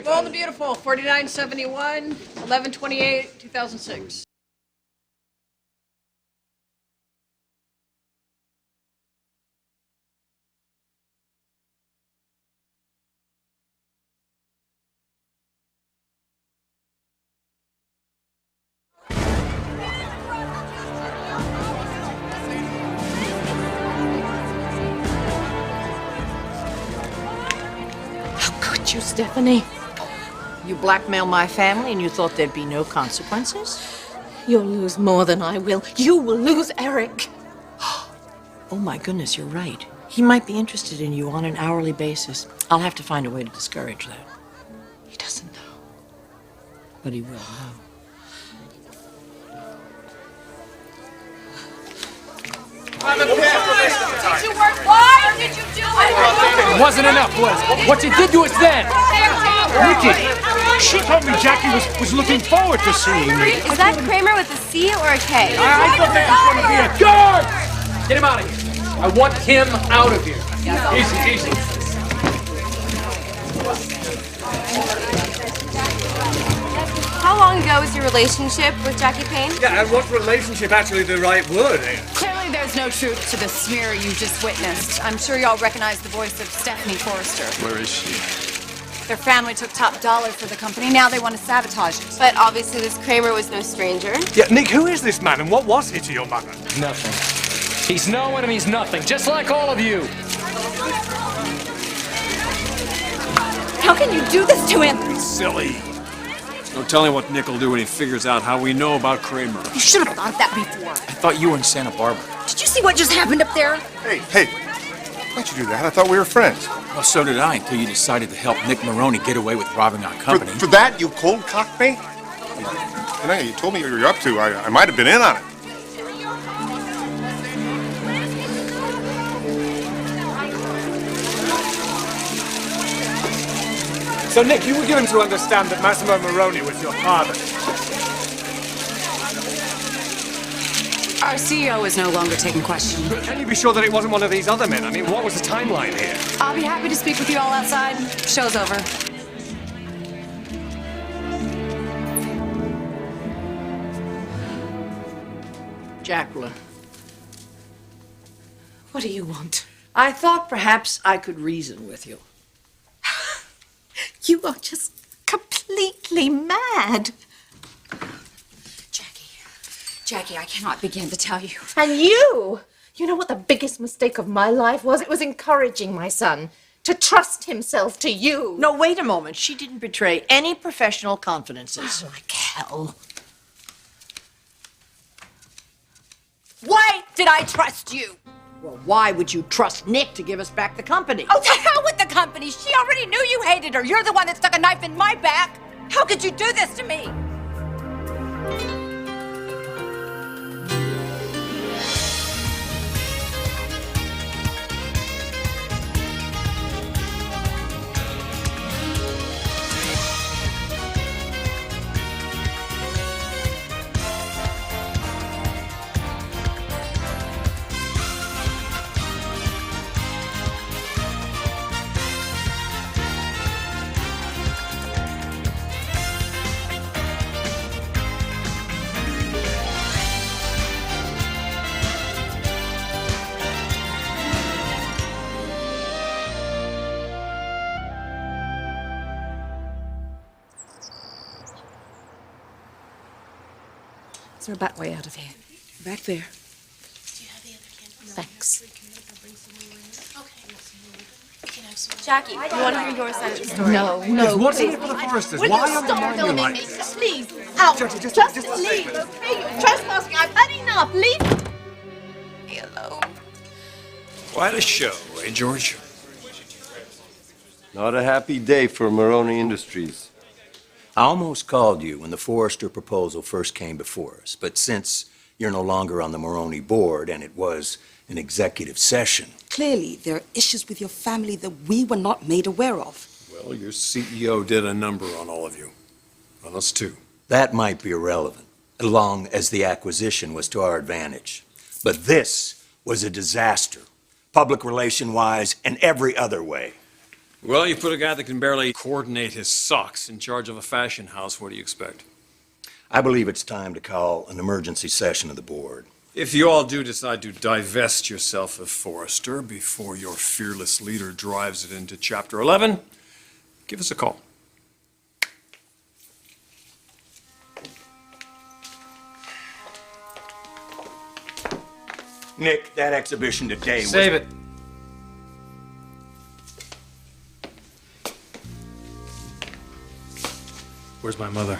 Bold and Beautiful, 4971, 11/28, 2006. You, Stephanie. You blackmail my family and you thought there'd be no consequences? You'll lose more than I will. You will lose Eric. Oh my goodness, you're right. He might be interested in you on an hourly basis. I'll have to find a way to discourage that. He doesn't know. But he will know. Did you work? Why did you do it? It wasn't enough, was what you did to us then. Nikki, she told me Jackie was looking forward to seeing me. Is that Kramer with a C or a K? I thought that was going to be a guard! Get him out of here. I want him out of here. Easy, easy. How long ago was your relationship with Jackie Payne? Yeah, and what relationship actually the right word is? Clearly there's no truth to the smear you just witnessed. I'm sure y'all recognize the voice of Stephanie Forrester. Where is she? Their family took top dollar for the company. Now they want to sabotage it. But obviously this Kramer was no stranger. Yeah, Nick, who is this man and what was he to your mother? Nothing. He's no one and he's nothing, just like all of you. How can you do this to him? It's silly. No telling what Nick will do when he figures out how we know about Kramer. You should have thought of that before. I thought you were in Santa Barbara. Did you see what just happened up there? Hey, why'd you do that? I thought we were friends. Well, so did I, until you decided to help Nick Marone get away with robbing our company. For that, you cold-cocked me? You know, you told me what you were up to. I might have been in on it. So, Nick, you were given to understand that Massimo Marone was your father. Our CEO is no longer taking questions. But can you be sure that it wasn't one of these other men? I mean, what was the timeline here? I'll be happy to speak with you all outside. Show's over. Jacqueline, What do you want? I thought perhaps I could reason with you. You are just completely mad. Jackie, I cannot begin to tell you. And you! You know what the biggest mistake of my life was? It was encouraging my son to trust himself to you. No, wait a moment. She didn't betray any professional confidences. Like hell. Why did I trust you? Well, why would you trust Nick to give us back the company? Oh, to hell with the company! She already knew you hated her! You're the one that stuck a knife in my back! How could you do this to me? Is there a back way out of here? Back there. Thanks. Jackie, you want to hear your side of the story? No, What's please. in it for the Forresters? Will Why you undermine stop you filming like me? this? Please, out. Jackie, just Just a leave, second. okay? You're trespassing. I've had enough. Leave me alone. Quite a show, eh, George? Not a happy day for Marone Industries. I almost called you when the Forrester proposal first came before us, but since you're no longer on the Marone board and it was an executive session. Clearly, there are issues with your family that we were not made aware of. Well, your CEO did a number on all of you. On us too. That might be irrelevant, as long as the acquisition was to our advantage. But this was a disaster, public relation-wise and every other way. Well, you put a guy that can barely coordinate his socks in charge of a fashion house. What do you expect? I believe it's time to call an emergency session of the board. If you all do decide to divest yourself of Forrester before your fearless leader drives it into Chapter 11, give us a call. Nick, that exhibition today was... Save it. Where's my mother?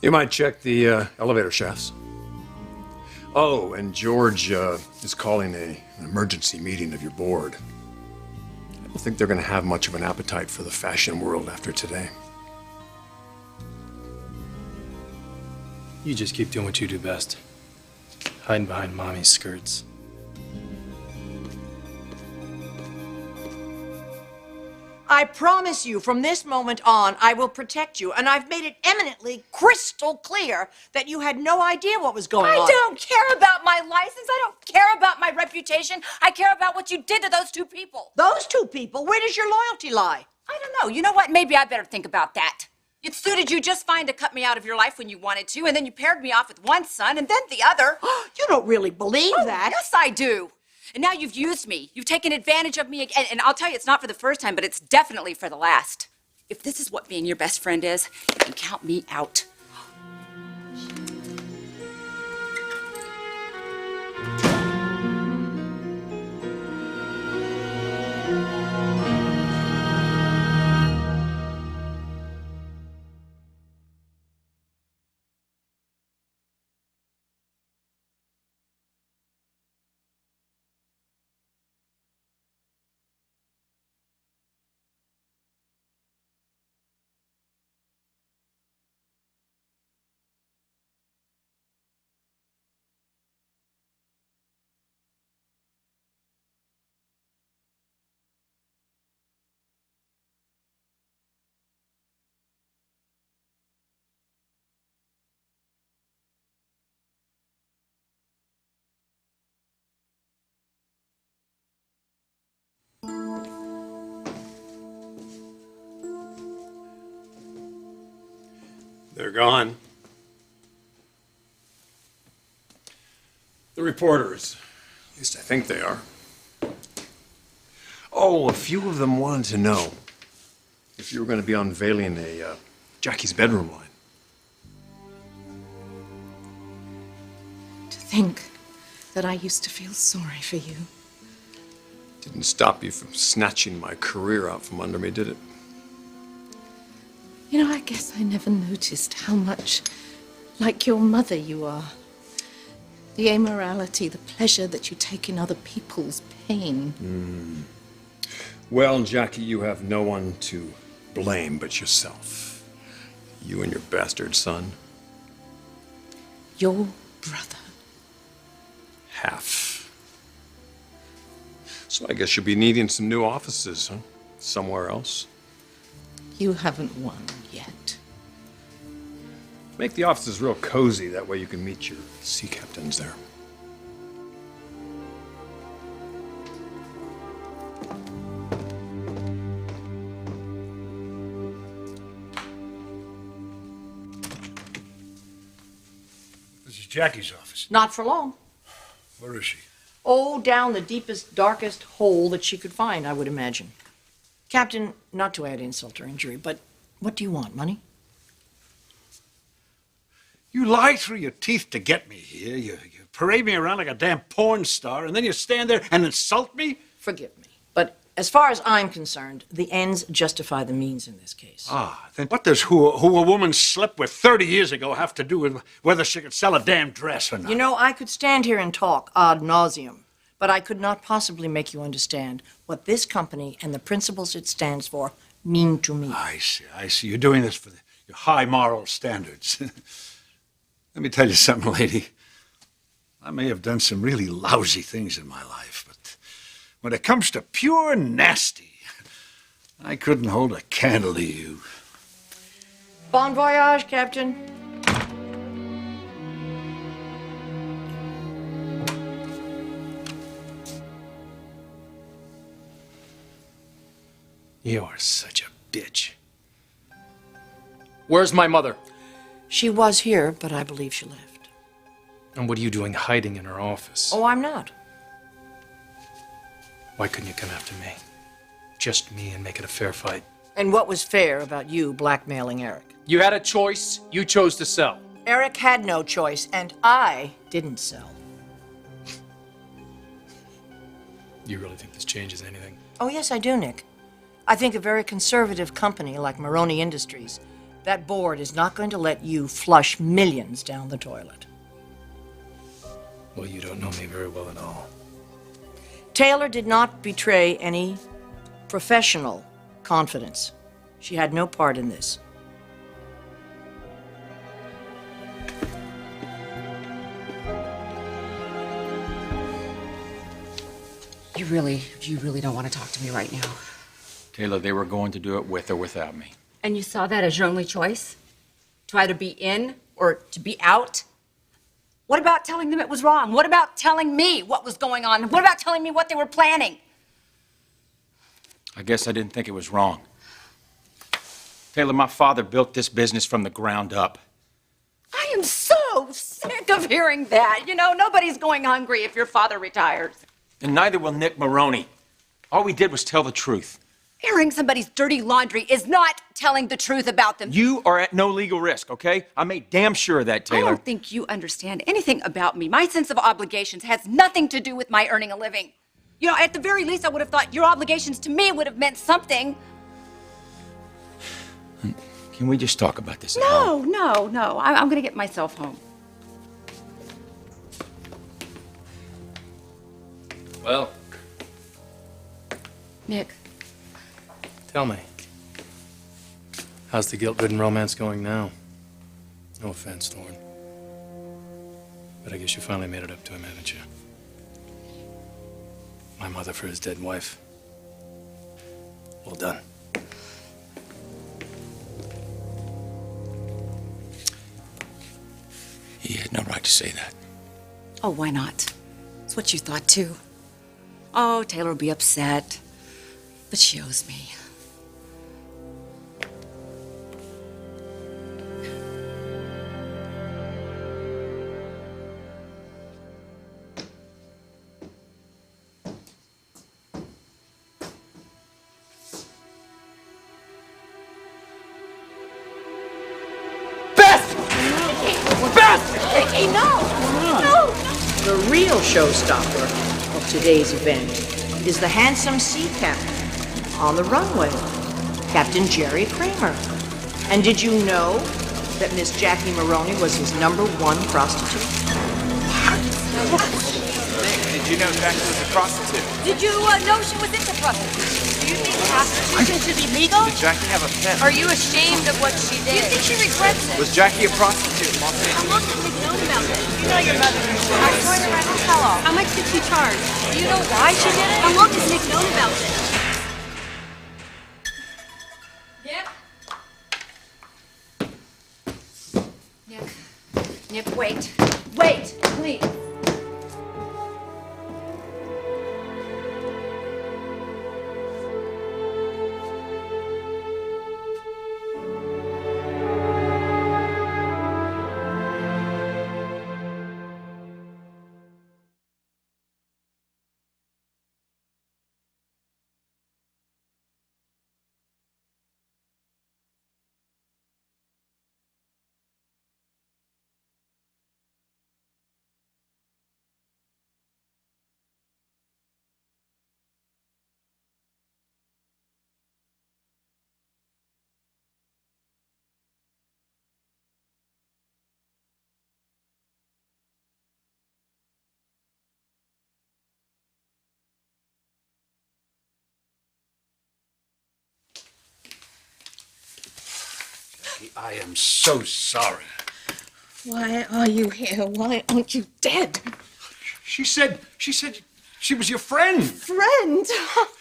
You might check the elevator shafts. Oh, and George is calling an emergency meeting of your board. I don't think they're going to have much of an appetite for the fashion world after today. You just keep doing what you do best. Hiding behind mommy's skirts. I promise you, from this moment on, I will protect you, and I've made it eminently crystal clear that you had no idea what was going on. I don't care about my license. I don't care about my reputation. I care about what you did to those two people. Those two people? Where does your loyalty lie? I don't know. You know what? Maybe I better think about that. It suited you just fine to cut me out of your life when you wanted to, and then you paired me off with one son and then the other. You don't really believe that. Yes, I do. And now you've used me. You've taken advantage of me again. And I'll tell you, it's not for the first time, but it's definitely for the last. If this is what being your best friend is, you can count me out. They're gone. The reporters. At least I think they are. Oh, a few of them wanted to know if you were going to be unveiling a Jackie's bedroom line. To think that I used to feel sorry for you. Didn't stop you from snatching my career out from under me, did it? You know, I guess I never noticed how much like your mother you are. The amorality, the pleasure that you take in other people's pain. Well, Jackie, you have no one to blame but yourself. You and your bastard son. Your brother. Half. So I guess you'll be needing some new offices, huh? Somewhere else. You haven't won yet. Make the offices real cozy, that way you can meet your sea captains there. This is Jackie's office. Not for long. Where is she? Oh, down the deepest, darkest hole that she could find, I would imagine. Captain, not to add insult or injury, but what do you want, money? You lie through your teeth to get me here. You parade me around like a damn porn star, and then you stand there and insult me? Forgive me, but as far as I'm concerned, the ends justify the means in this case. Ah, then what does who a woman slept with 30 years ago have to do with whether she could sell a damn dress or not? You know, I could stand here and talk ad nauseum, but I could not possibly make you understand what this company and the principles it stands for mean to me. I see. You're doing this for your high moral standards. Let me tell you something, lady. I may have done some really lousy things in my life, but when it comes to pure nasty, I couldn't hold a candle to you. Bon voyage, Captain. You are such a bitch. Where's my mother? She was here, but I believe she left. And what are you doing hiding in her office? Oh, I'm not. Why couldn't you come after me? Just me and make it a fair fight. And what was fair about you blackmailing Eric? You had a choice. You chose to sell. Eric had no choice, and I didn't sell. You really think this changes anything? Oh, yes, I do, Nick. I think a very conservative company like Marone Industries, that board is not going to let you flush millions down the toilet. Well, you don't know me very well at all. Taylor did not betray any professional confidence. She had no part in this. You really don't want to talk to me right now. Taylor, they were going to do it with or without me. And you saw that as your only choice? To either be in or to be out? What about telling them it was wrong? What about telling me what was going on? What about telling me what they were planning? I guess I didn't think it was wrong. Taylor, my father built this business from the ground up. I am so sick of hearing that. You know, nobody's going hungry if your father retires. And neither will Nick Marone. All we did was tell the truth. Airing somebody's dirty laundry is not telling the truth about them. You are at no legal risk, okay? I made damn sure of that, Taylor. I don't think you understand anything about me. My sense of obligations has nothing to do with my earning a living. You know, at the very least, I would have thought your obligations to me would have meant something. Can we just talk about this at home? No. I'm going to get myself home. Well, Nick. tell me. How's the guilt-ridden romance going now? No offense, Thorne. But I guess you finally made it up to him, haven't you? My mother for his dead wife. Well done. He had no right to say that. Oh, why not? It's what you thought, too. Oh, Taylor will be upset. But she owes me. Hey, no! The real showstopper of today's event is the handsome sea captain on the runway, Captain Jerry Kramer. And did you know that Miss Jackie Marone was his #1 prostitute? Did you know Jackie was a prostitute? Did you know she was into prostitution? Do you think prostitution should be legal? Did Jackie have a pimp? Are you ashamed of what she did? Do you think she regrets it? Was Jackie a prostitute in Los How Angeles? long has Nick known about this? You know your mother. I'm going to Reynolds. How long? How much did she charge? Do you know why she did it? How long has Nick known about this? Nick, wait. Wait, please. I am so sorry. Why are you here? Why aren't you dead? She said she was your friend. Friend?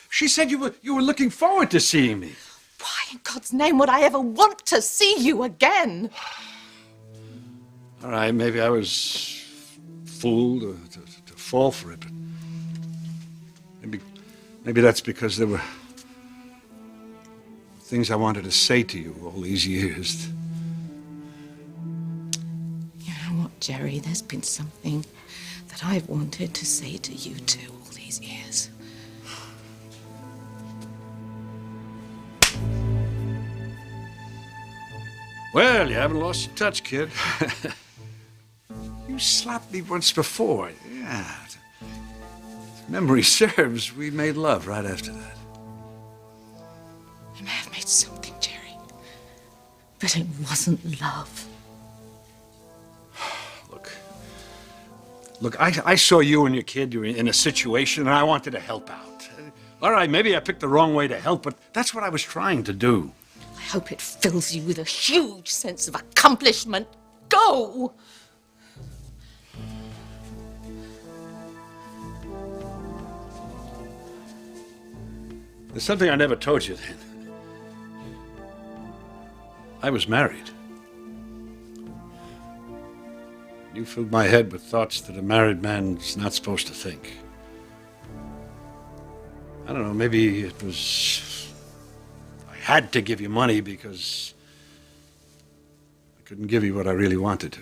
She said you were looking forward to seeing me. Why in God's name would I ever want to see you again? All right, maybe I was fooled to fall for it, but maybe that's because there things I wanted to say to you all these years. You know what, Jerry? There's been something that I've wanted to say to you too all these years. Well, you haven't lost your touch, kid. You slapped me once before. Yeah. If memory serves, we made love right after that. We may have made something, Jerry, but it wasn't love. Look, I saw you and your kid. You were in a situation, and I wanted to help out. All right, maybe I picked the wrong way to help, but that's what I was trying to do. I hope it fills you with a huge sense of accomplishment. Go! There's something I never told you then. I was married. You filled my head with thoughts that a married man's not supposed to think. I don't know, maybe it was... I had to give you money because I couldn't give you what I really wanted to.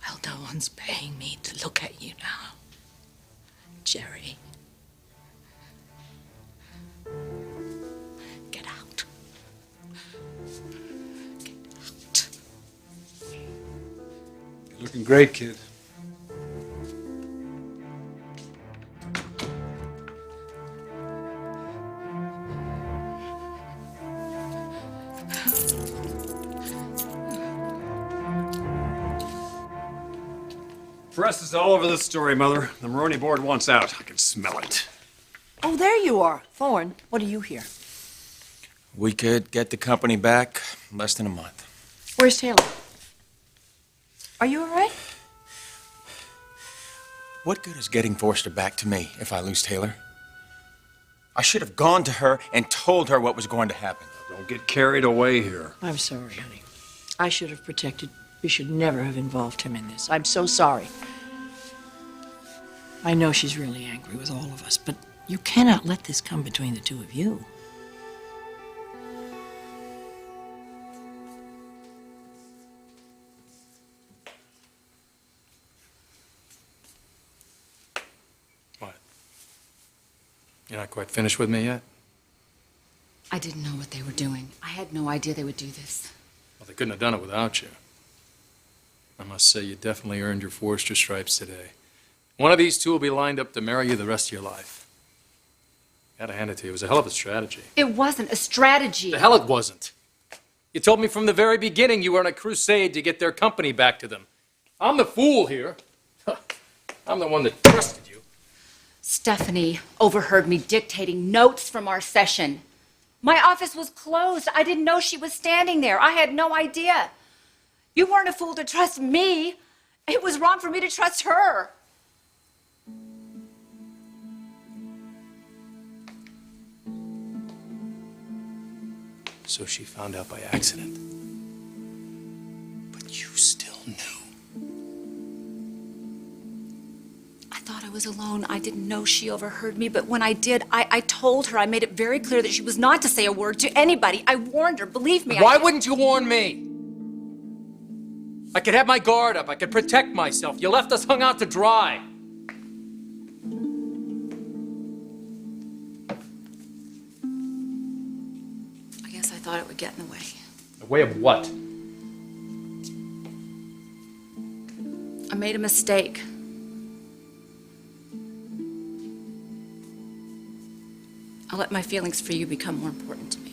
Well, no one's paying me to look at you now, Jerry. Get out. You're looking great, kid. Press is all over this story, Mother. The Marone Board wants out. I can smell it. Oh, there you are. Thorne, what are you here? We could get the company back in less than a month. Where's Taylor? Are you all right? What good is getting Forrester back to me if I lose Taylor? I should have gone to her and told her what was going to happen. Don't get carried away here. I'm sorry, honey. I should have protected. We should never have involved him in this. I'm so sorry. I know she's really angry with all of us, but you cannot let this come between the two of you. What? You're not quite finished with me yet? I didn't know what they were doing. I had no idea they would do this. Well, they couldn't have done it without you. I must say, you definitely earned your Forrester stripes today. One of these two will be lined up to marry you the rest of your life. Gotta hand it to you. It was a hell of a strategy. It wasn't a strategy. The hell it wasn't. You told me from the very beginning you were on a crusade to get their company back to them. I'm the fool here. I'm the one that trusted you. Stephanie overheard me dictating notes from our session. My office was closed. I didn't know she was standing there. I had no idea. You weren't a fool to trust me. It was wrong for me to trust her. So she found out by accident. But you still knew. I thought I was alone. I didn't know she overheard me, but when I did, I told her. I made it very clear that she was not to say a word to anybody. I warned her. Believe me. Why wouldn't you warn me? I could have my guard up. I could protect myself. You left us hung out to dry. I guess I thought it would get in the way. The way of what? I made a mistake. I let my feelings for you become more important to me.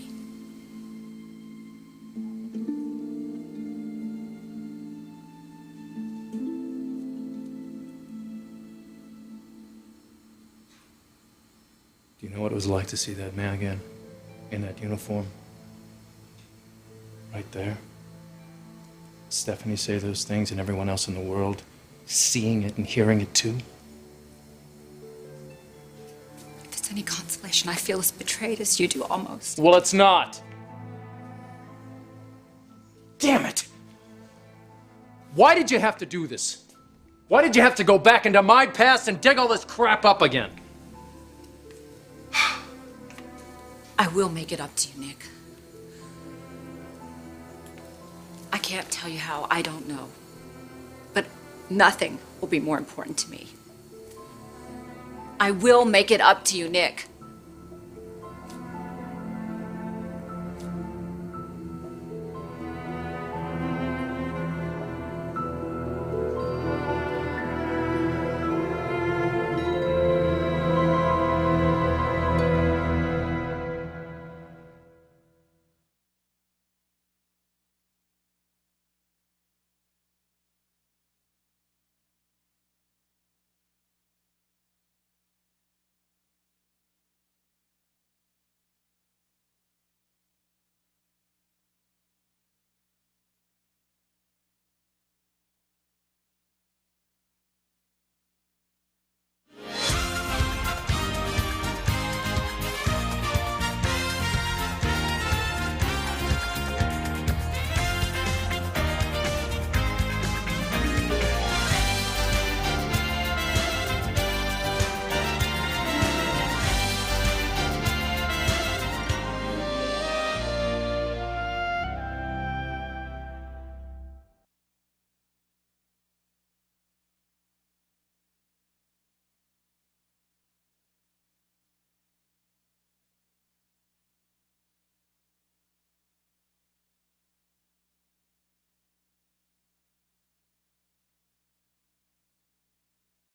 Do you know what it was like to see that man again? In that uniform? Right there? Stephanie say those things and everyone else in the world seeing it and hearing it too? If it's any consolation, I feel as betrayed as you do almost. Well, it's not. Damn it! Why did you have to do this? Why did you have to go back into my past and dig all this crap up again? I will make it up to you, Nick. I can't tell you how, I don't know. But nothing will be more important to me. I will make it up to you, Nick.